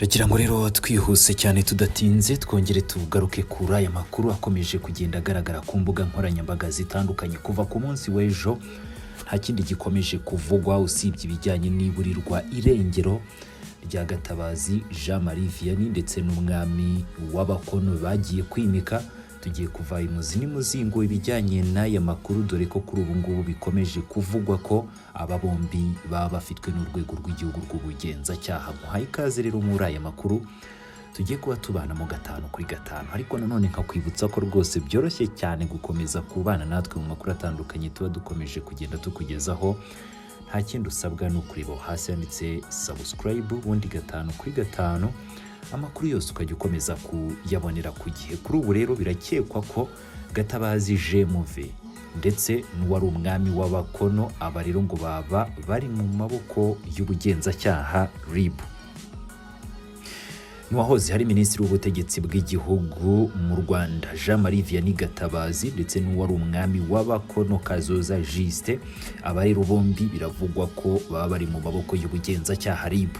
Ndagira ngo rero twihuse cyane tudatinze twongere tugaruke kuri aya makuru akomeje kugenda agaragara ku mbuga nkoranyambaga zitandukanye kuva ku munsi w'ejo. Nta kindi gikomeje kuvugwa usibye ibijyanye n'iburirwa irengero rya Gatabazi Jean Marie Vianney ndetse n'umwami w'Abakono bagiye kwimika. Tugiye kuva imuzi n'imuzingo ibijyanye n'aya makuru, dore ko kuri ubu ngubu bikomeje kuvugwa ko aba bombi baba bafitwe n'urwego rw'igihugu rw'ubugenzacyaha. Muhaye ikaze rero muri aya makuru tugiye kuba tubana mu 5 kuri 5, ariko nanone nkakwibutsa ko rwose byoroshye cyane gukomeza kubana natwe mu makuru atandukanye tuba dukomeje kugenda tukugezaho. Nta kindi usabwa no kureba hasi handitse subscribe, ubundi 5 kuri 5 amakuru yose ukajya ukomeza kuyabonera ku gihe. Kuri ubu rero birakekwa ko Gatabazi Jemuve ndetse n'uwari umwami w'Abakono aba rero ngo baba bari mu maboko y'ubugenzacyaha RIB. N'uwahoze hari minisitiri w'ubutegetsi bw'igihugu mu Rwanda Jean Marie Vianney Gatabazi ndetse n'uwari umwami w'Abakono Kazoza Juste, aba rero bombi biravugwa ko baba bari mu maboko y'ubugenzacyaha RIB.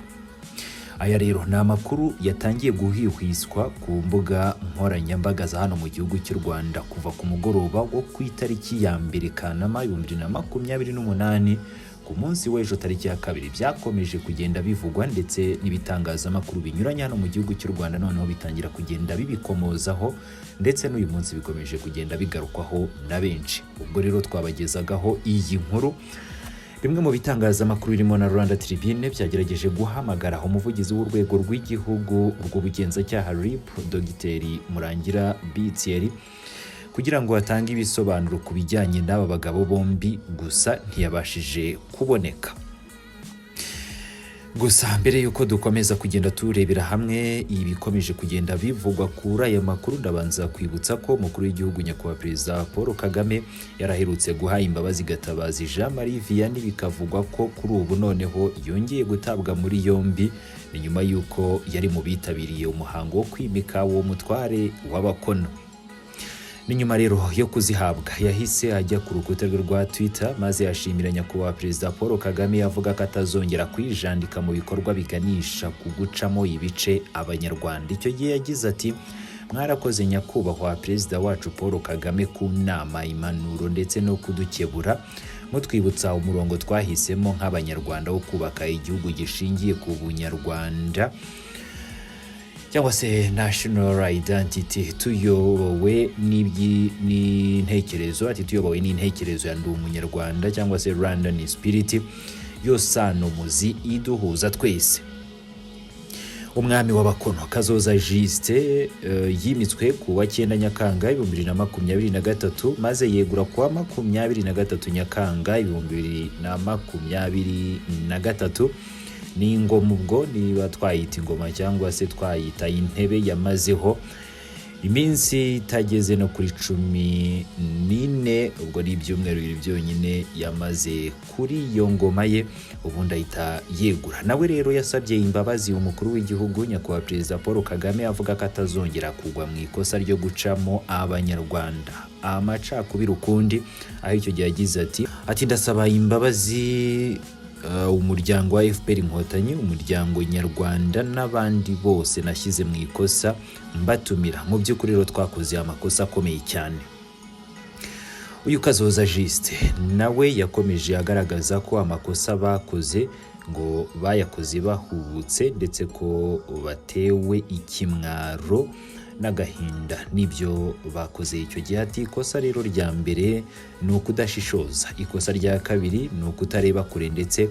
Aya rero ni amakuru yatangiye guhihwiswa ku mbuga nkoranyambaga za hano mu gihugu cy'u Rwanda kuva ku mugoroba wo ku itariki ya 2 Kanama 2028. Ku munsi w'ejo tariki ya 2 byakomeje kugenda bivugwa ndetse n'ibitangazamakuru binyuranye hano mu gihugu cy'u Rwanda noneho bitangira kugenda bibikomozaho, ndetse n'uyu munsi bikomeje kugenda bigarukwaho na benshi. Ubwo rero twabagezagaho iyi nkuru. Bimwe mu bitangazamakuru birimo na Rwanda byagerageje guhamagara umuvugizi w'urwego rw'igihugu rw'ubugenzacyaha RIB Dr. Murangira Bitieri kugira ngo atange ibisobanuro ku bijyanye n'aba bagabo bombi, gusa ntiyabashije kuboneka. Gusa mbere yuko dukomeza kugenda turebera hamwe ibikomeje kugenda bivugwa kuri aya makuru, ndabanza kwibutsa ko umukuru w'igihugu nyakubahwa Perezida Paul Kagame yaraherutse guha imbabazi Gatabazi Jean Marie Vianney, bikavugwa ko kuri ubu noneho yongeye gutabwa muri yombi. Ni nyuma yuko yari mu bitabiriye umuhango wo kwimika uwo mutware w'Abakono. Ni nyuma rero yo kuzihabwa yahise ajya ku rukuta rwe rwa Twitter maze yashimira nyakubahwa Perezida Paul Kagame, avuga ko atazongera kwijandika mu bikorwa biganisha ku gucamo ibice Abanyarwanda. Icyo gihe yagize ati: mwarakoze nyakubahwa Perezida wacu Paul Kagame ku nama, impanuro ndetse no kudukebura, mutwibutsa umurongo twahisemo nk'Abanyarwanda wo kubaka igihugu gishingiye ku bunyarwanda cyangwa se national identity, tuyobowe n'intekerezo ya ndi umunyarwanda cyangwa se Rwandan spirit, yo sano muzi iduhuza twese. Umwami w'Abakono Kazoza Juste yimitswe ku wa 9 Nyakanga 2023 maze yegura ku wa 23 Nyakanga 2023. Ni ingoma, ubwo niba twayita ingoma cyangwa se twayita intebe, yamazeho iminsi itageze no kuri 14, ubwo ni ibyumweru 2 byonyine yamaze kuri iyo ngoma ye, ubundi ahita yegura. Nawe rero yasabye imbabazi umukuru w'igihugu nyakubahwa Perezida Paul Kagame, avuga ko atazongera kugwa mu ikosa ryo gucamo Abanyarwanda amacakubiri ukundi. Aho icyo gihe yagize ati ndasaba imbabazi umuryango wa FPR Inkotanyi, umuryango nyarwanda n'abandi bose nashyize mu ikosa mbatumira. Mu by'ukuri rero twakoze amakosa akomeye cyane. Uyu Kazoza Juste nawe yakomeje agaragaza ko amakosa bakoze ngo bayakoze bahubutse, ndetse ko batewe ikimwaro n'agahinda n'ibyo bakoze icyo gihe. Ati ikosa rero rya mbere ni ukudashishoza, ikosa rya kabiri ni ukutareba kure, ndetse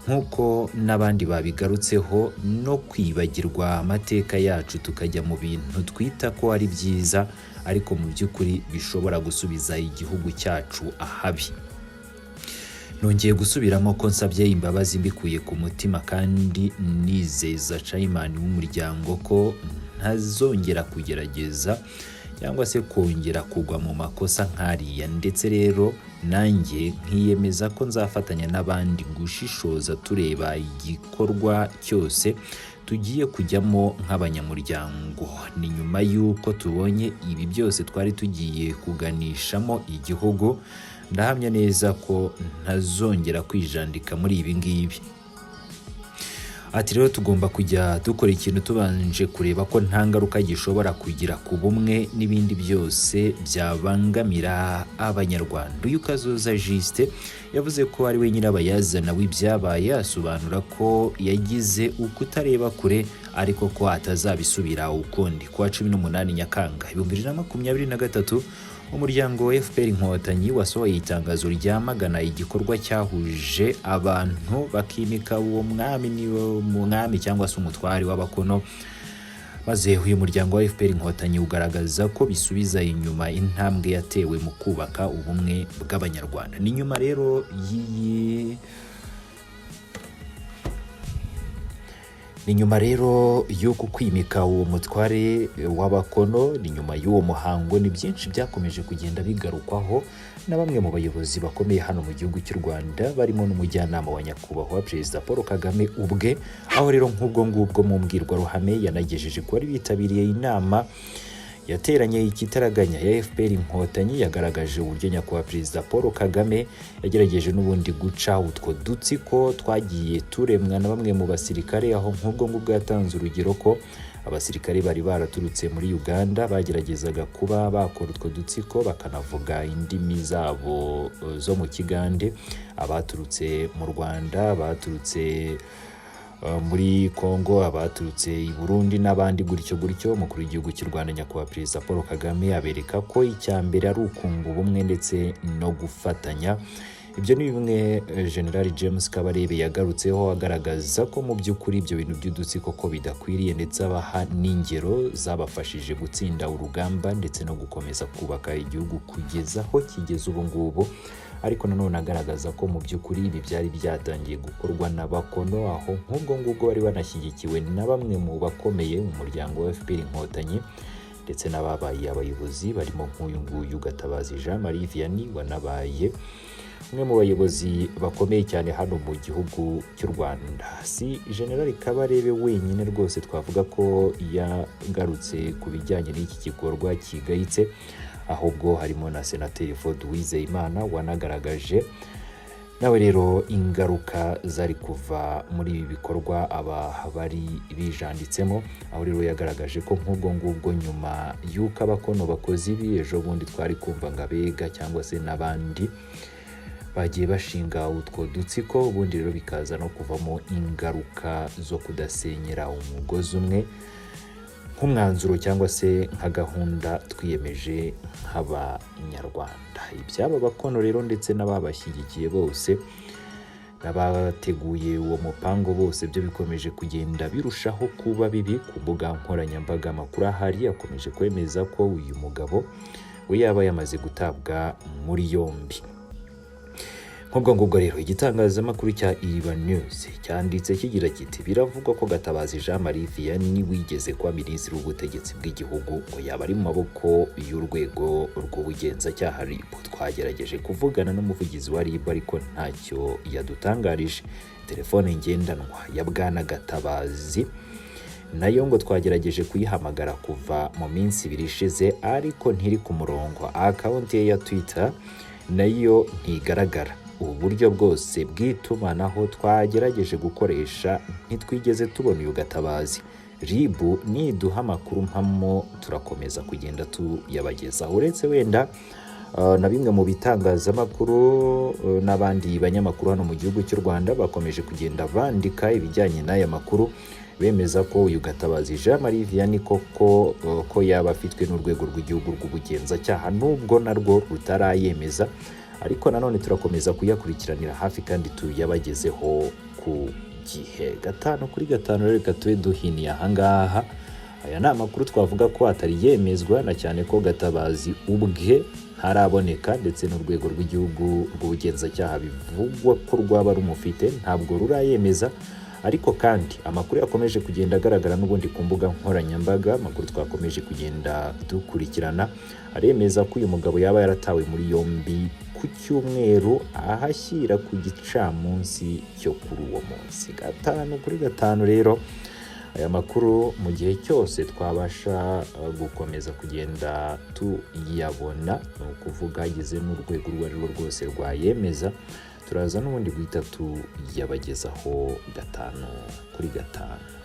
nk'uko n'abandi babigarutseho no kwibagirwa amateka yacu tukajya mu bintu twita ko ari byiza ariko mu by'ukuri bishobora gusubiza igihugu cyacu ahabi. Nongeye gusubiramo ko nsabye imbabazi mbikuye ku mutima, kandi nizeza Chairman w'umuryango ko ntazongera kugerageza cyangwa se kongera kugwa mu makosa nk'ariya, ndetse rero nanjye nkiyemeza ko nzafatanya n'abandi gushishoza tureba igikorwa cyose tugiye kujyamo nk'abanyamuryango. Ni nyuma y'uko tubonye ibi byose twari tugiye kuganishamo igihugu, ndahamya neza ko ntazongera kwijandika muri ibi ngibi. ati rero tugomba kujya dukora ikintu tubanje kureba ko nta ngaruka gishobora kugira ku bumwe n'ibindi byose byabangamira abanyarwanda. Uyu Kazoza Juste yavuze ko ari we nyirabayazana w'ibyabaye, asobanura ko yagize ukutareba kure ariko ko atazabisubira ukundi. Ku wa 18 Nyakanga 2023 umuryango wa FPR Inkotanyi wasohoye itangazo ryamagana igikorwa cyahuje abantu bakimika uwo mwami cyangwa se umutwari w'Abakono, maze uyu muryango wa FPR Inkotanyi ugaragaza ko bisubiza inyuma intambwe yatewe mu kubaka ubumwe bw'abanyarwanda. Ni nyuma rero y'uko kwimika uwo mutware w'Abakono, ni nyuma y'uwo muhango, ni byinshi byakomeje kugenda bigarukwaho na bamwe mu bayobozi bakomeye hano mu gihugu cy'u Rwanda, barimo n'umujyanama wa nyakubahwa Perezida Paul Kagame ubwe, aho rero nk'ubwo ngubwo mu mbwirwaruhame yanagejeje ko bari bitabiriye inama yateranye ikitaraganya ya FPR Inkotanyi, yagaragaje uburyo nyakubahwa Perezida Paul Kagame yagerageje n'ubundi guca utwo dutsiko twagiye turemwa na bamwe mu basirikare, aho nk'ubwo ngubwo yatanze urugero ko abasirikare bari baraturutse muri Uganda bageragezaga kuba bakora utwo dutsiko bakanavuga indimi zabo zo mu Kigande, abaturutse mu Rwanda, abaturutse muri Kongo, abaturutse i Burundi n'abandi gutyo. Umukuru w'igihugu cy'u Rwanda nyakubahwa Perezida Paul Kagame abereka ko icyambere ari ukunga ubumwe ndetse no gufatanya. Ibyo ni bimwe General James Kabarebe yagarutseho, agaragaza ko mu by'ukuri ibyo bintu by'udutsiko ko bidakwiriye, ndetse abaha n'ingero zabafashije gutsinda urugamba ndetse no gukomeza kubaka igihugu kugeza aho kigeze ubu ngubu. Ariko nanone agaragaza ko mu by'ukuri ibi byari byatangiye gukorwa n'Abakono, aho nk'ubwo ngubwo bari banashyigikiwe na bamwe mu bakomeye mu muryango wa FPR Inkotanyi ndetse n'ababaye abayobozi, barimo nk'uyu nguyu Gatabazi Jean Marie Vianney wanabaye umwe mu bayobozi bakomeye cyane hano mu gihugu cy'u Rwanda. Si General Kabarebe wenyine rwose twavuga ko yagarutse ku bijyanye n'iki gikorwa kigayitse, ahubwo harimo na Senateri Ford Uwizeyimana wanagaragaje nawe rero ingaruka zari kuva muri ibi bikorwa aba bari bijanditsemo, aho rero yagaragaje ko nk'ubwo ngubwo nyuma y'uko Abakono bakoze ibi, ejo bundi twari kumva ngo Abega cyangwa se n'abandi bagiye bashinga utwo dutsiko, ubundi rero bikaza no kuvamo ingaruka zo kudasenyera umugozi umwe nk'umwanzuro cyangwa se nka gahunda twiyemeje nk'Abanyarwanda. Iby'Abakono rero ndetse n'ababashyigikiye bose n'abateguye uwo mupango bose byo bikomeje kugenda birushaho kuba bibi. Ku mbuga nkoranyambaga amakuru ahari akomeje kwemeza ko uyu mugabo we yaba yamaze gutabwa muri yombi. Nk'ubwo ngubwo rero igitangazamakuru cya Iba News cyanditse kigira kiti biravugwa ko Gatabazi Jean Marie Vianney wigeze kuba minisitiri w'ubutegetsi bw'igihugu ngo yaba ari mu maboko y'urwego rw'ubugenzacyaha RIB. Twagerageje kuvugana n'umuvugizi wa RIB ariko ntacyo yadutangarije. Telefone ngendanwa ya Bwana Gatabazi nayo ngo twagerageje kuyihamagara kuva mu minsi 2 ishize ariko ntiri ku murongo. Account ye ya Twitter nayo ntigaragara. Uburyo bwose bw'itumanaho twagerageje gukoresha ntitwigeze tubona uyu Gatabazi. RIB niduha amakuru mpamo turakomeza kugenda tuyabagezaho. Uretse wenda na bimwe mu bitangazamakuru n'abandi banyamakuru hano mu gihugu cy'u Rwanda bakomeje kugenda bandika ibijyanye n'aya makuru, bemeza ko uyu Gatabazi Jean Marie Vianney koko ko yaba afitwe n'urwego rw'igihugu rw'ubugenzacyaha, nubwo narwo rutarayemeza, ariko nanone turakomeza kuyakurikiranira hafi kandi tuyabagezeho ku gihe. 5/5 reka tube duhiniye ahangaha. Aya ni amakuru twavuga ko atari yemezwa, na cyane ko Gatabazi ubwe ntaraboneka ndetse n'urwego rw'igihugu rw'ubugenzacyaha bivugwa ko rwaba rumufite ntabwo rurayemeza. Ariko kandi amakuru yakomeje kugenda agaragara n'ubundi ku mbuga nkoranyambaga, amakuru twakomeje kugenda dukurikirana aremeza ko uyu mugabo yaba yaratawe muri yombi ku Cyumweru ahashyira ku gicamunsi cyo kuri uwo munsi. 5/5 rero aya makuru mu gihe cyose twabasha gukomeza kugenda tuyabona, ni ukuvuga ageze n'urwego urwo ari rwo rwose rwayemeza, turaza n'ubundi guhita tuyabagezaho 5 kuri 5.